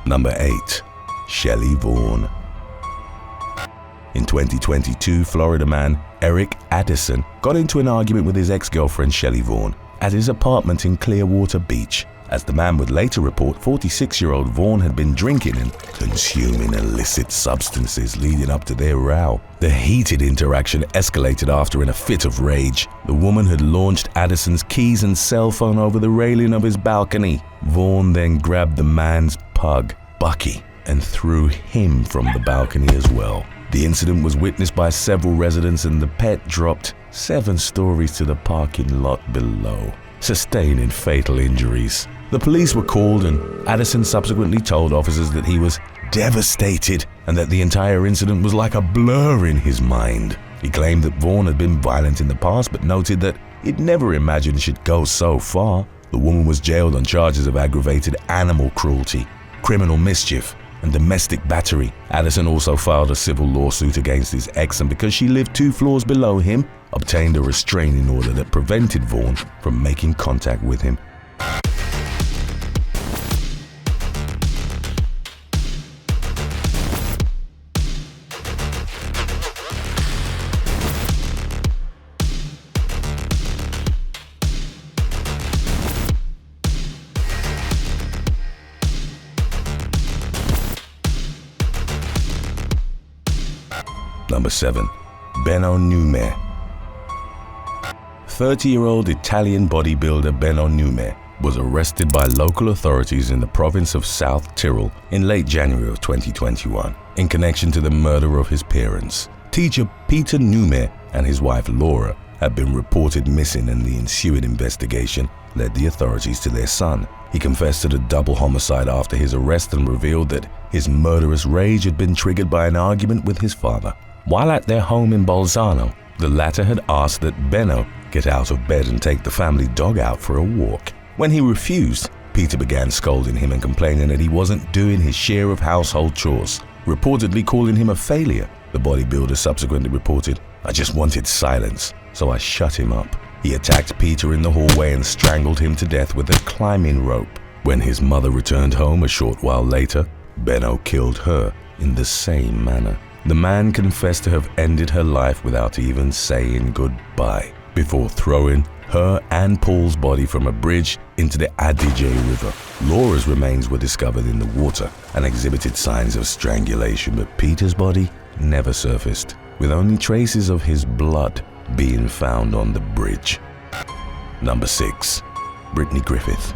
Number 8. Shelly Vaughn. In 2022, Florida man Eric Addison got into an argument with his ex-girlfriend Shelly Vaughn at his apartment in Clearwater Beach. As the man would later report, 46-year-old Vaughn had been drinking and consuming illicit substances leading up to their row. The heated interaction escalated after, in a fit of rage, the woman had launched Addison's keys and cell phone over the railing of his balcony. Vaughn then grabbed the man's pug, Bucky, and threw him from the balcony as well. The incident was witnessed by several residents, and the pet dropped 7 stories to the parking lot below, sustaining fatal injuries. The police were called, and Addison subsequently told officers that he was devastated and that the entire incident was like a blur in his mind. He claimed that Vaughn had been violent in the past, but noted that he'd never imagined she'd go so far. The woman was jailed on charges of aggravated animal cruelty, criminal mischief, and domestic battery. Addison also filed a civil lawsuit against his ex, and because she lived 2 floors below him, obtained a restraining order that prevented Vaughn from making contact with him. Number 7. Beno. 30-year-old Italian bodybuilder Beno was arrested by local authorities in the province of South Tyrol in late January of 2021 in connection to the murder of his parents. Teacher Peter Nume and his wife Laura had been reported missing, and the ensuing investigation led the authorities to their son. He confessed to the double homicide after his arrest and revealed that his murderous rage had been triggered by an argument with his father. While at their home in Bolzano, the latter had asked that Beno get out of bed and take the family dog out for a walk. When he refused, Peter began scolding him and complaining that he wasn't doing his share of household chores, reportedly calling him a failure. The bodybuilder subsequently reported, "I just wanted silence, so I shut him up." He attacked Peter in the hallway and strangled him to death with a climbing rope. When his mother returned home a short while later, Beno killed her in the same manner. The man confessed to have ended her life without even saying goodbye, before throwing her and Paul's body from a bridge into the Adige River. Laura's remains were discovered in the water and exhibited signs of strangulation, but Peter's body never surfaced, with only traces of his blood being found on the bridge. Number 6. Brittany Griffith.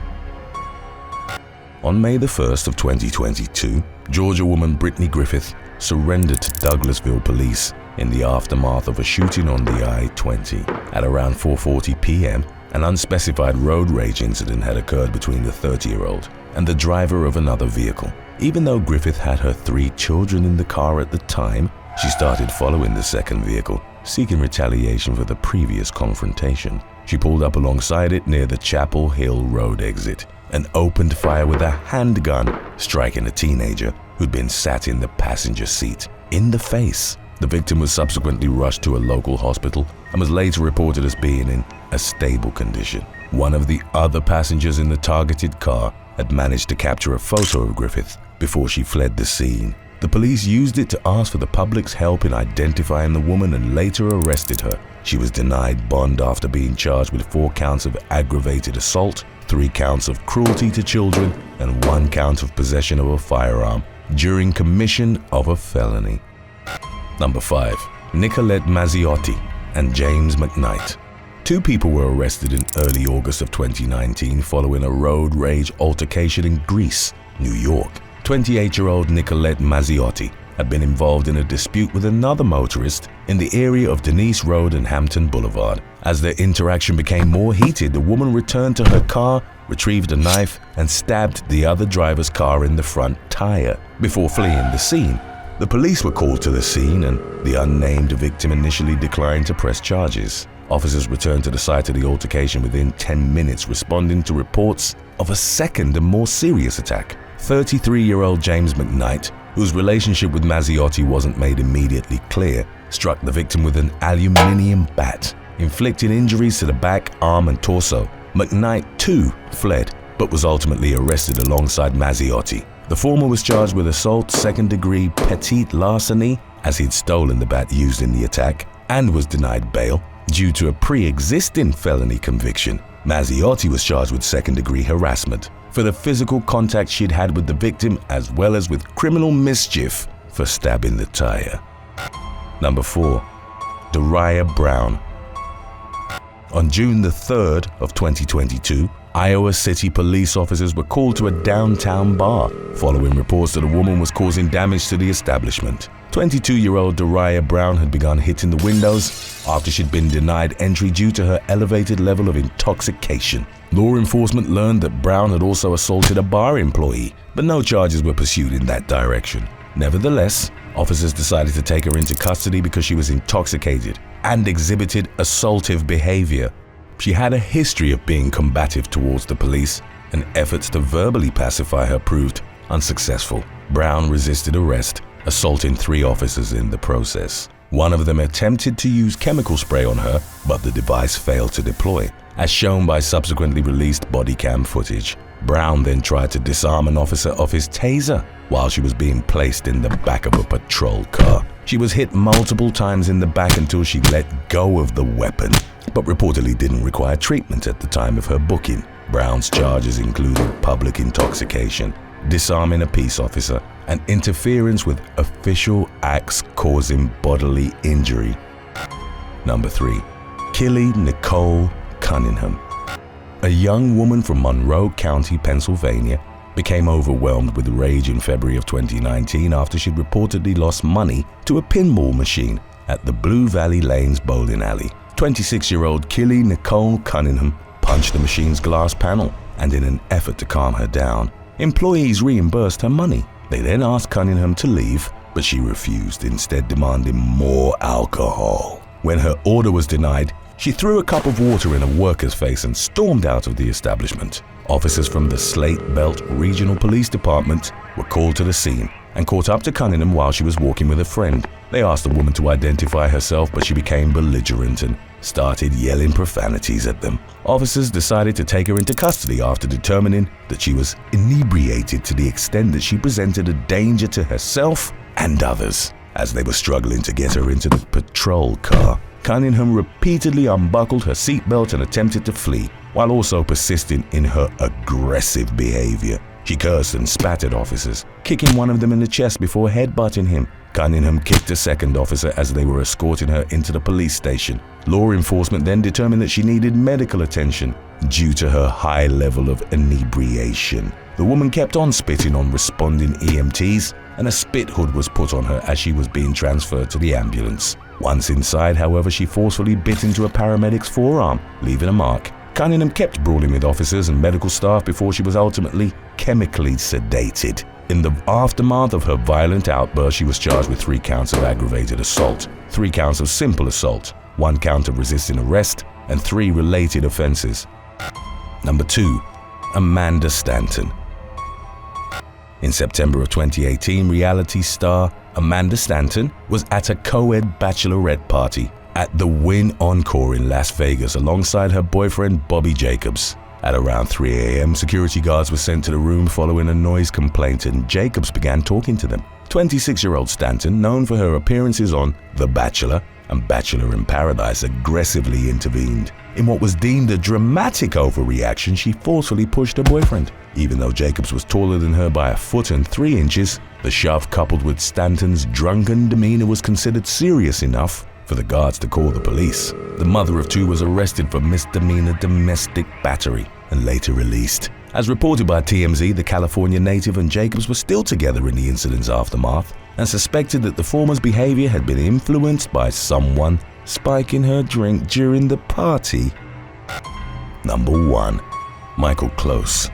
On May the 1st of 2022, Georgia woman Brittany Griffith surrendered to Douglasville police in the aftermath of a shooting on the I-20. At around 4:40 p.m., an unspecified road rage incident had occurred between the 30-year-old and the driver of another vehicle. Even though Griffith had her 3 children in the car at the time, she started following the second vehicle, seeking retaliation for the previous confrontation. She pulled up alongside it near the Chapel Hill Road exit and opened fire with a handgun, striking a teenager who'd been sat in the passenger seat in the face. The victim was subsequently rushed to a local hospital and was later reported as being in a stable condition. One of the other passengers in the targeted car had managed to capture a photo of Griffith before she fled the scene. The police used it to ask for the public's help in identifying the woman and later arrested her. She was denied bond after being charged with 4 counts of aggravated assault, 3 counts of cruelty to children, and 1 count of possession of a firearm during commission of a felony. Number 5. Nicolette Mazziotti and James McKnight. 2 people were arrested in early August of 2019 following a road rage altercation in Greece, New York. 28-year-old Nicolette Mazziotti had been involved in a dispute with another motorist in the area of Denise Road and Hampton Boulevard. As their interaction became more heated, the woman returned to her car, retrieved a knife, and stabbed the other driver's car in the front tire before fleeing the scene. The police were called to the scene, and the unnamed victim initially declined to press charges. Officers returned to the site of the altercation within 10 minutes, responding to reports of a second and more serious attack. 33-year-old James McKnight, whose relationship with Mazziotti wasn't made immediately clear, struck the victim with an aluminium bat, inflicting injuries to the back, arm, and torso. McKnight, too, fled, but was ultimately arrested alongside Mazziotti. The former was charged with assault, second-degree petite larceny, as he'd stolen the bat used in the attack, and was denied bail due to a pre-existing felony conviction. Mazziotti was charged with second-degree harassment for the physical contact she'd had with the victim, as well as with criminal mischief for stabbing the tire. Number 4. Deriah Brown. On June the 3rd of 2022, Iowa City police officers were called to a downtown bar following reports that a woman was causing damage to the establishment. 22-year-old Deriah Brown had begun hitting the windows after she'd been denied entry due to her elevated level of intoxication. Law enforcement learned that Brown had also assaulted a bar employee, but no charges were pursued in that direction. Nevertheless, officers decided to take her into custody because she was intoxicated and exhibited assaultive behavior. She had a history of being combative towards the police, and efforts to verbally pacify her proved unsuccessful. Brown resisted arrest, assaulting 3 officers in the process. One of them attempted to use chemical spray on her, but the device failed to deploy, as shown by subsequently released body cam footage. Brown then tried to disarm an officer of his taser while she was being placed in the back of a patrol car. She was hit multiple times in the back until she let go of the weapon, but reportedly didn't require treatment at the time of her booking. Brown's charges included public intoxication, disarming a peace officer, and interference with official acts causing bodily injury. Number 3. Kylie Nicole Cunningham. A young woman from Monroe County, Pennsylvania, became overwhelmed with rage in February of 2019 after she'd reportedly lost money to a pinball machine at the Blue Valley Lanes bowling alley. 26-year-old Kylie Nicole Cunningham punched the machine's glass panel, and in an effort to calm her down, employees reimbursed her money. They then asked Cunningham to leave, but she refused, instead demanding more alcohol. When her order was denied, she threw a cup of water in a worker's face and stormed out of the establishment. Officers from the Slate Belt Regional Police Department were called to the scene and caught up to Cunningham while she was walking with a friend. They asked the woman to identify herself, but she became belligerent and started yelling profanities at them. Officers decided to take her into custody after determining that she was inebriated to the extent that she presented a danger to herself and others. As they were struggling to get her into the patrol car, Cunningham repeatedly unbuckled her seatbelt and attempted to flee, while also persisting in her aggressive behavior. She cursed and spat at officers, kicking one of them in the chest before headbutting him. Cunningham kicked a second officer as they were escorting her into the police station. Law enforcement then determined that she needed medical attention due to her high level of inebriation. The woman kept on spitting on responding EMTs, and a spit hood was put on her as she was being transferred to the ambulance. Once inside, however, she forcefully bit into a paramedic's forearm, leaving a mark. Cunningham kept brawling with officers and medical staff before she was ultimately chemically sedated. In the aftermath of her violent outburst, she was charged with 3 counts of aggravated assault, 3 counts of simple assault, 1 count of resisting arrest, and 3 related offenses. Number 2. Amanda Stanton. In September of 2018, reality star Amanda Stanton was at a co-ed bachelorette party at the Wynn Encore in Las Vegas alongside her boyfriend Bobby Jacobs. At around 3 a.m., security guards were sent to the room following a noise complaint, and Jacobs began talking to them. 26-year-old Stanton, known for her appearances on The Bachelor and Bachelor in Paradise, aggressively intervened. In what was deemed a dramatic overreaction, she forcefully pushed her boyfriend. Even though Jacobs was taller than her by 1 foot and 3 inches, the shove coupled with Stanton's drunken demeanor was considered serious enough for the guards to call the police. The mother of 2 was arrested for misdemeanor domestic battery and later released. As reported by TMZ, the California native and Jacobs were still together in the incident's aftermath and suspected that the former's behavior had been influenced by someone spiking her drink during the party. Number 1. Michael Close.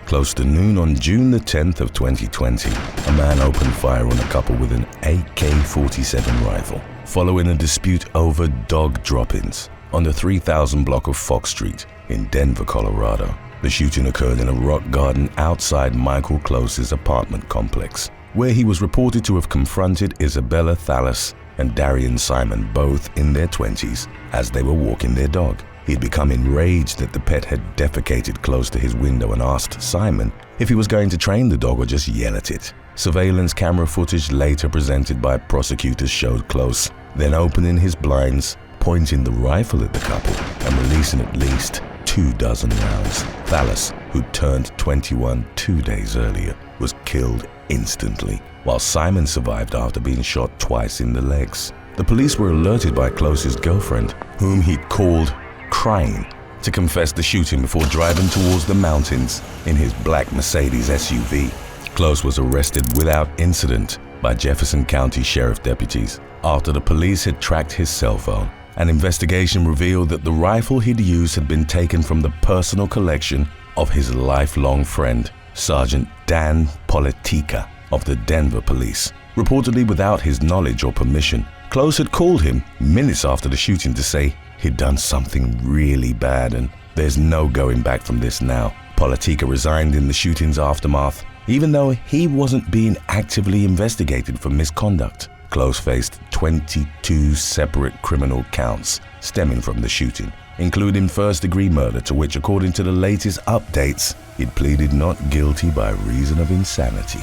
Close to noon on June the 10th of 2020, a man opened fire on a couple with an AK-47 rifle, following a dispute over dog drop-ins on the 3000 block of Fox Street in Denver, Colorado. The shooting occurred in a rock garden outside Michael Close's apartment complex, where he was reported to have confronted Isabella Thallas and Darian Simon, both in their 20s, as they were walking their dog. He'd become enraged that the pet had defecated close to his window and asked Simon if he was going to train the dog or just yell at it. Surveillance camera footage later presented by prosecutors showed Close then opening his blinds, pointing the rifle at the couple, and releasing at least 24 rounds. Thallas, who turned 21 2 days earlier, was killed instantly, while Simon survived after being shot twice in the legs. The police were alerted by Close's girlfriend, whom he'd called crying, to confess the shooting before driving towards the mountains in his black Mercedes SUV. Close was arrested without incident by Jefferson County Sheriff deputies after the police had tracked his cell phone. An investigation revealed that the rifle he'd used had been taken from the personal collection of his lifelong friend, Sergeant Dan Politica of the Denver Police, reportedly without his knowledge or permission. Close had called him minutes after the shooting to say he'd done something really bad and there's no going back from this now. Politica resigned in the shooting's aftermath, even though he wasn't being actively investigated for misconduct. Close faced 22 separate criminal counts stemming from the shooting, including first-degree murder, to which, according to the latest updates, he'd pleaded not guilty by reason of insanity.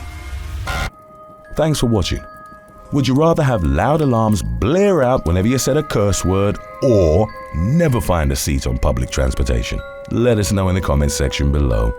Thanks for watching. Would you rather have loud alarms blare out whenever you said a curse word, or never find a seat on public transportation? Let us know in the comments section below.